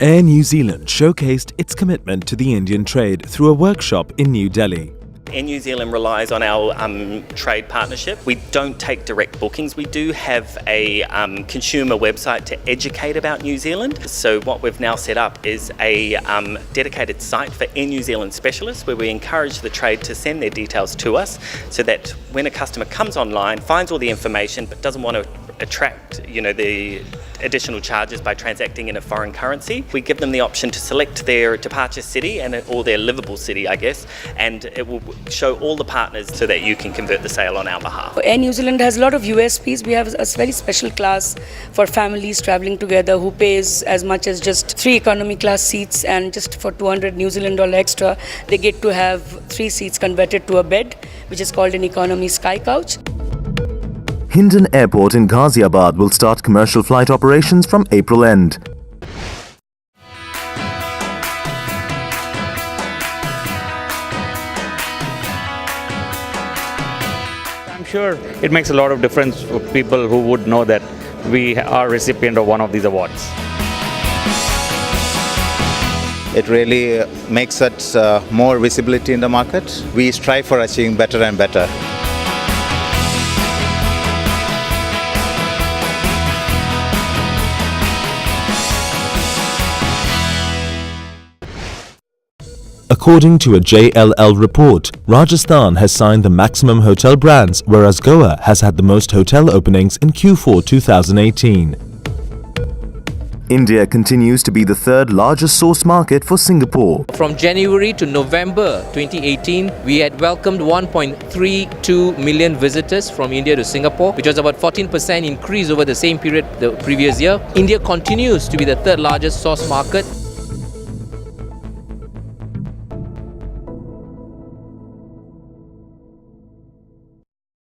Air New Zealand showcased its commitment to the Indian trade through a workshop in New Delhi. Air New Zealand relies on our trade partnership. We don't take direct bookings. We do have a consumer website to educate about New Zealand. So what we've now set up is a dedicated site for Air New Zealand specialists where we encourage the trade to send their details to us so that when a customer comes online, finds all the information but doesn't want to attract the additional charges by transacting in a foreign currency, we give them the option to select their departure city or their livable city, I guess, and it will show all the partners so that you can convert the sale on our behalf. Air New Zealand has a lot of USPs. We have a very special class for families traveling together who pays as much as just 3 economy class seats, and just for 200 New Zealand dollar extra, they get to have 3 seats converted to a bed, which is called an economy sky couch. Hindon Airport in Ghaziabad will start commercial flight operations from April end. I'm sure it makes a lot of difference for people who would know that we are recipient of one of these awards. It really makes us more visibility in the market. We strive for achieving better and better. According to a JLL report, Rajasthan has signed the maximum hotel brands, whereas Goa has had the most hotel openings in Q4 2018. India continues to be the 3rd largest source market for Singapore. From January to November 2018, we had welcomed 1.32 million visitors from India to Singapore, which was about 14% increase over the same period the previous year. India continues to be the 3rd largest source market.